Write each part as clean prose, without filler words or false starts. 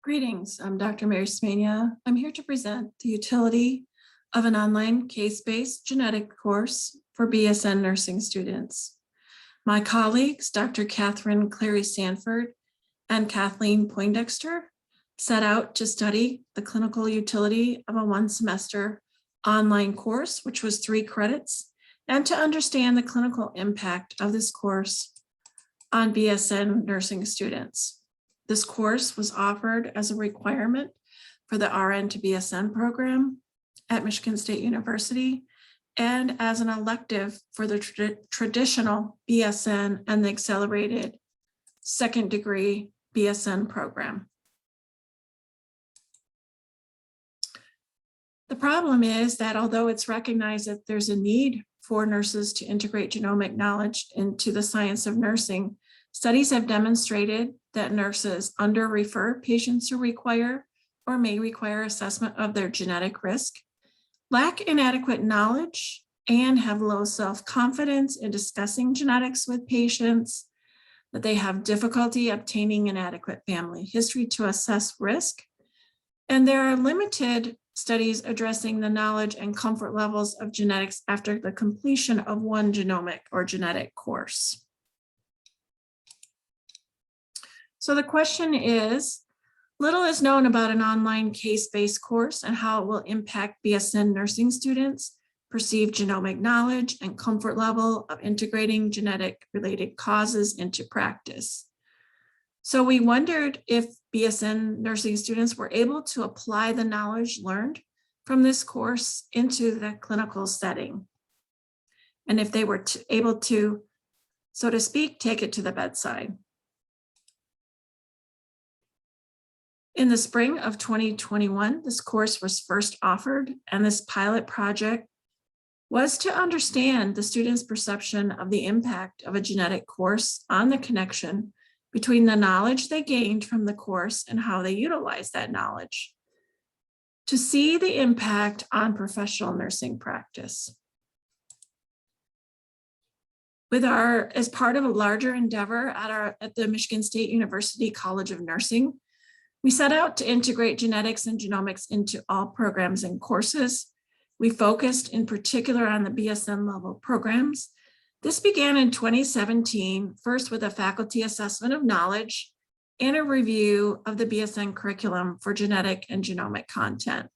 Greetings, I'm Dr. Mary Smania. I'm here to present the utility of an online case-based genetic course for BSN nursing students. My colleagues, Dr. Catherine Clary Sanford and Kathleen Poindexter, set out to study the clinical utility of a one-semester online course, which was 3 credits, and to understand the clinical impact of this course on BSN nursing students. This course was offered as a requirement for the RN to BSN program at Michigan State University and as an elective for the traditional BSN and the accelerated second degree BSN program. The problem is that although it's recognized that there's a need for nurses to integrate genomic knowledge into the science of nursing, studies have demonstrated that nurses under-refer patients who require or may require assessment of their genetic risk, lack inadequate knowledge, and have low self-confidence in discussing genetics with patients, that they have difficulty obtaining an adequate family history to assess risk, and there are limited studies addressing the knowledge and comfort levels of genetics after the completion of one genomic or genetic course. So the question is, little is known about an online case-based course and how it will impact BSN nursing students' perceived genomic knowledge and comfort level of integrating genetic-related causes into practice. So we wondered if BSN nursing students were able to apply the knowledge learned from this course into the clinical setting, and if they were able to, so to speak, take it to the bedside. In the spring of 2021, this course was first offered, and this pilot project was to understand the students' perception of the impact of a genetic course on the connection between the knowledge they gained from the course and how they utilize that knowledge, to see the impact on professional nursing practice. As part of a larger endeavor at the Michigan State University College of Nursing, we set out to integrate genetics and genomics into all programs and courses. We focused in particular on the BSN level programs. This began in 2017, first with a faculty assessment of knowledge and a review of the BSN curriculum for genetic and genomic content.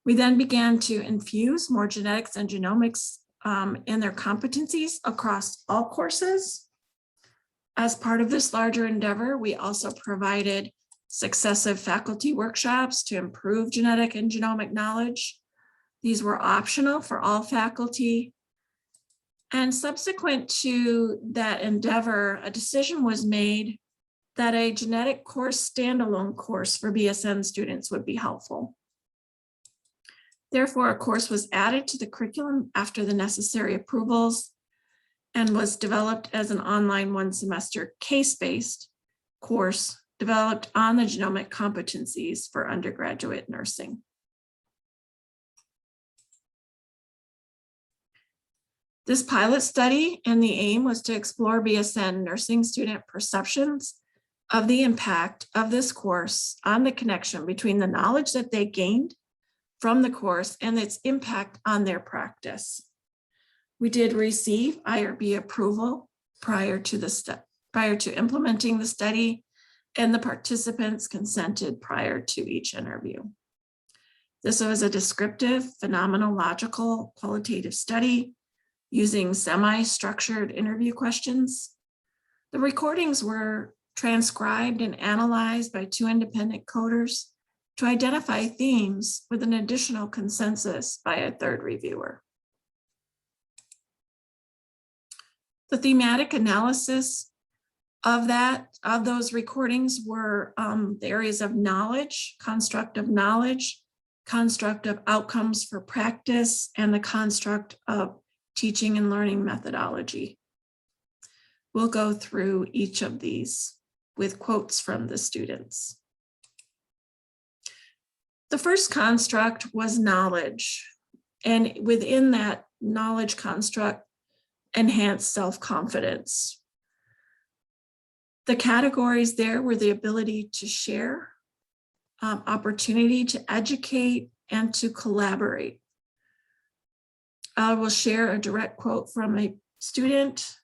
We then began to infuse more genetics and genomics in their competencies across all courses. As part of this larger endeavor, we also provided successive faculty workshops to improve genetic and genomic knowledge. These were optional for all faculty. And subsequent to that endeavor, a decision was made that a genetic course, standalone course for BSN students would be helpful. Therefore, a course was added to the curriculum after the necessary approvals and was developed as an online one-semester case-based course developed on the genomic competencies for undergraduate nursing. This pilot study and the aim was to explore BSN nursing student perceptions of the impact of this course on the connection between the knowledge that they gained from the course and its impact on their practice. We did receive IRB approval prior to implementing the study, and the participants consented prior to each interview. This was a descriptive, phenomenological, qualitative study using semi-structured interview questions. The recordings were transcribed and analyzed by 2 independent coders to identify themes with an additional consensus by a 3rd reviewer. The thematic analysis of those recordings were the areas of knowledge, construct of knowledge, construct of outcomes for practice, and the construct of teaching and learning methodology. We'll go through each of these with quotes from the students. The first construct was knowledge, and within that knowledge construct, enhanced self-confidence. The categories there were the ability to share, opportunity to educate and to collaborate. I will share a direct quote from a student.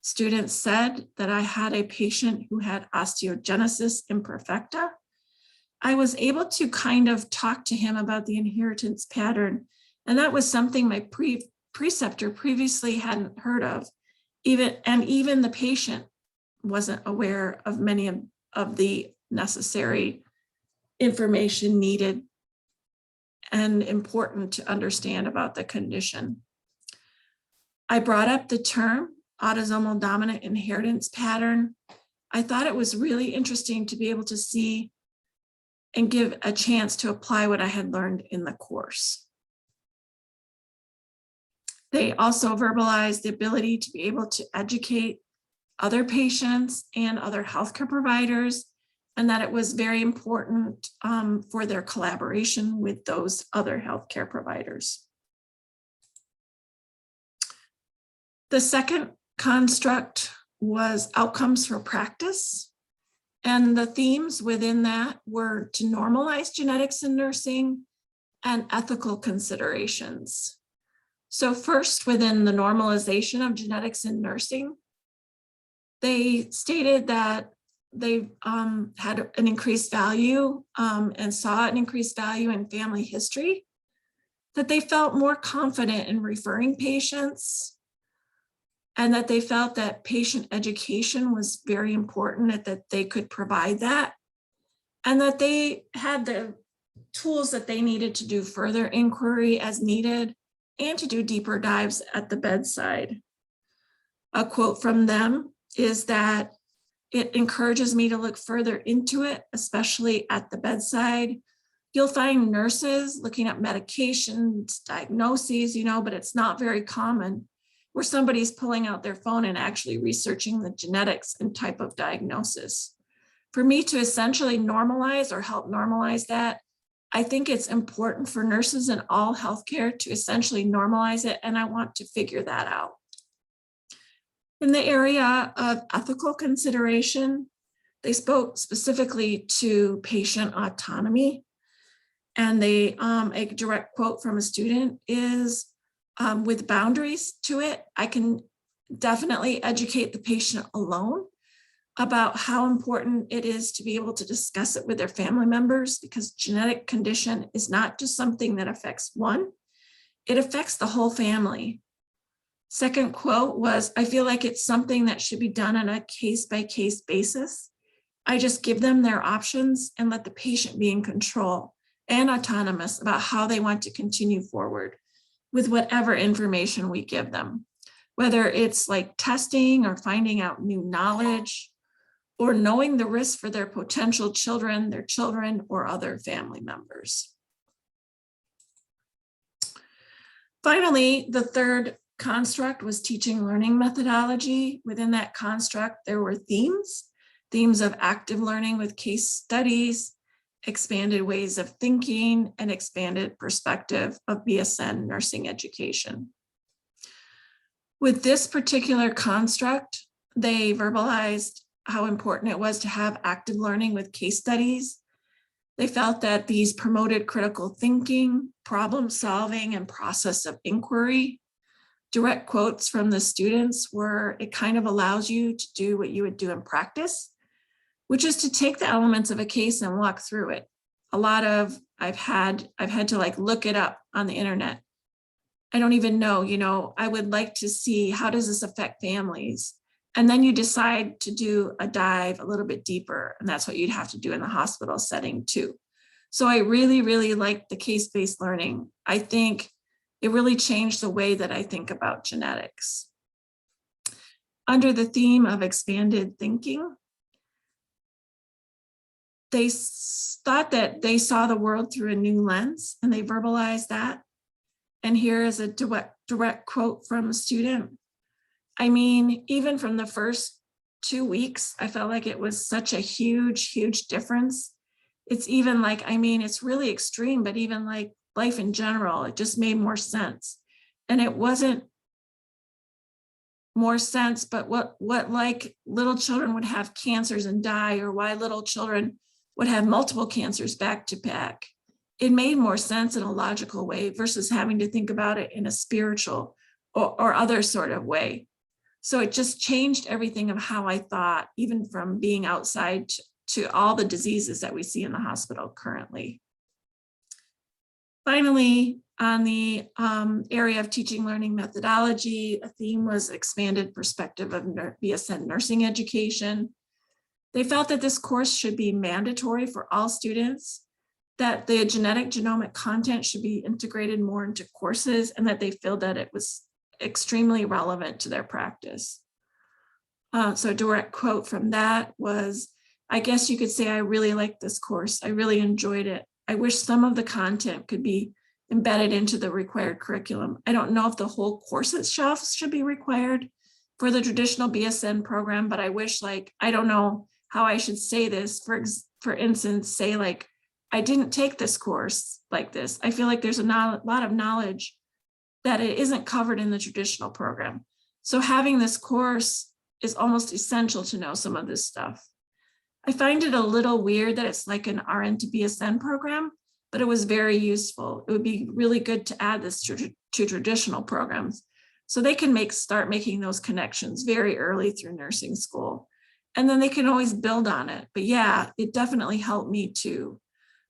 Student said that I had a patient who had osteogenesis imperfecta. I was able to kind of talk to him about the inheritance pattern, and that was something my preceptor previously hadn't heard of. Even the patient wasn't aware of many of the necessary information needed and important to understand about the condition. I brought up the term autosomal dominant inheritance pattern. I thought it was really interesting to be able to see and give a chance to apply what I had learned in the course. They also verbalized the ability to be able to educate other patients and other healthcare providers, and that it was very important for their collaboration with those other healthcare providers. The second construct was outcomes for practice. And the themes within that were to normalize genetics in nursing and ethical considerations. So first, within the normalization of genetics in nursing, they stated that they had an increased value and saw an increased value in family history, that they felt more confident in referring patients, and that they felt that patient education was very important, that they could provide that, and that they had the tools that they needed to do further inquiry as needed and to do deeper dives at the bedside. A quote from them is that it encourages me to look further into it, especially at the bedside. You'll find nurses looking at medications, diagnoses, but it's not very common where somebody's pulling out their phone and actually researching the genetics and type of diagnosis. For me to essentially normalize or help normalize that, I think it's important for nurses in all healthcare to essentially normalize it, and I want to figure that out. In the area of ethical consideration, they spoke specifically to patient autonomy, and a direct quote from a student is, with boundaries to it, I can definitely educate the patient alone about how important it is to be able to discuss it with their family members, because genetic condition is not just something that affects one, it affects the whole family. Second quote was, I feel like it's something that should be done on a case-by-case basis. I just give them their options and let the patient be in control and autonomous about how they want to continue forward with whatever information we give them, whether it's like testing or finding out new knowledge or knowing the risk for their potential children, their children, or other family members. Finally, the third construct was teaching learning methodology. Within that construct, there were themes of active learning with case studies, expanded ways of thinking, and expanded perspective of BSN nursing education. With this particular construct, they verbalized how important it was to have active learning with case studies. They felt that these promoted critical thinking, problem solving, and process of inquiry. Direct quotes from the students were, it kind of allows you to do what you would do in practice, which is to take the elements of a case and walk through it. I've had to like look it up on the internet. I don't even know, I would like to see, how does this affect families? And then you decide to do a dive a little bit deeper, and that's what you'd have to do in the hospital setting too. So I really, really like the case-based learning. I think it really changed the way that I think about genetics. Under the theme of expanded thinking, they thought that they saw the world through a new lens, and they verbalized that. And here is a direct quote from a student. I mean, even from the first 2 weeks, I felt like it was such a huge, huge difference. It's even like, it's really extreme, but even like life in general, it just made more sense. And it wasn't more sense, but what like little children would have cancers and die, or why little children would have multiple cancers back to back. It made more sense in a logical way versus having to think about it in a spiritual or other sort of way. So it just changed everything of how I thought, even from being outside to all the diseases that we see in the hospital currently. Finally, on the area of teaching learning methodology, a theme was expanded perspective of BSN nursing education. They felt that this course should be mandatory for all students, that the genetic genomic content should be integrated more into courses, and that they felt that it was extremely relevant to their practice. So a direct quote from that was, I guess you could say I really liked this course. I really enjoyed it. I wish some of the content could be embedded into the required curriculum. I don't know if the whole course itself should be required for the traditional BSN program, but I wish, like, I don't know how I should say this. For instance, say like, I didn't take this course like this. I feel like there's a lot of knowledge that it isn't covered in the traditional program. So having this course is almost essential to know some of this stuff. I find it a little weird that it's like an RN to BSN program, but it was very useful. It would be really good to add this to traditional programs so they can start making those connections very early through nursing school. And then they can always build on it. But yeah, it definitely helped me too.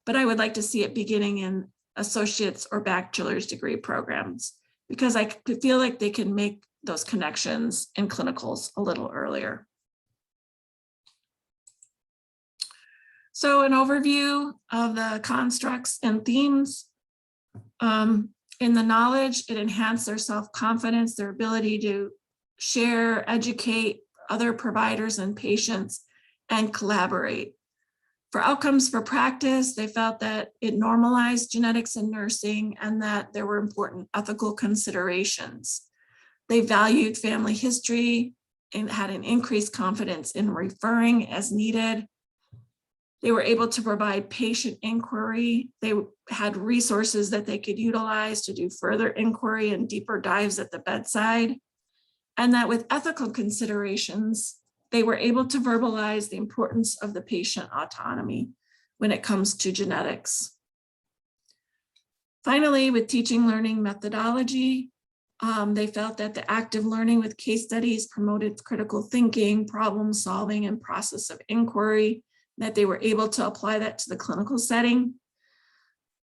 But I would like to see it beginning in associate's or bachelor's degree programs, because I feel like they can make those connections in clinicals a little earlier. So an overview of the constructs and themes. In the knowledge, it enhanced their self-confidence, their ability to share, educate other providers and patients, and collaborate. For outcomes for practice, they felt that it normalized genetics in nursing and that there were important ethical considerations. They valued family history and had an increased confidence in referring as needed. They were able to provide patient inquiry. They had resources that they could utilize to do further inquiry and deeper dives at the bedside. And that with ethical considerations, they were able to verbalize the importance of the patient autonomy when it comes to genetics. Finally, with teaching learning methodology, they felt that the active learning with case studies promoted critical thinking, problem solving, and process of inquiry, that they were able to apply that to the clinical setting.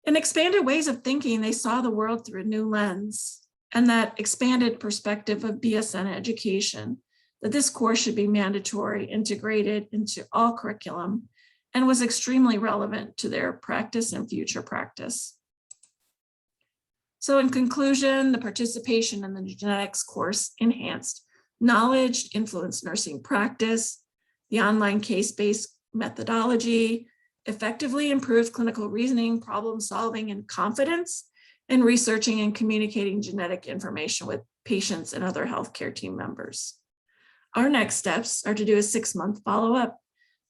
In expanded ways of thinking, they saw the world through a new lens, and that expanded perspective of BSN education, that this course should be mandatory, integrated into all curriculum, and was extremely relevant to their practice and future practice. So in conclusion, the participation in the genetics course enhanced knowledge, influenced nursing practice, the online case-based methodology, effectively improved clinical reasoning, problem solving, and confidence in researching and communicating genetic information with patients and other healthcare team members. Our next steps are to do a 6-month follow-up,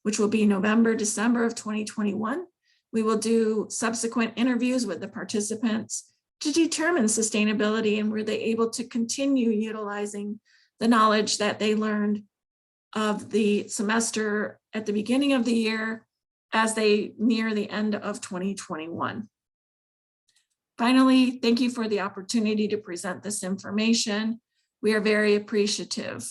which will be November, December of 2021. We will do subsequent interviews with the participants to determine sustainability and were they able to continue utilizing the knowledge that they learned of the semester at the beginning of the year as they near the end of 2021. Finally, thank you for the opportunity to present this information. We are very appreciative.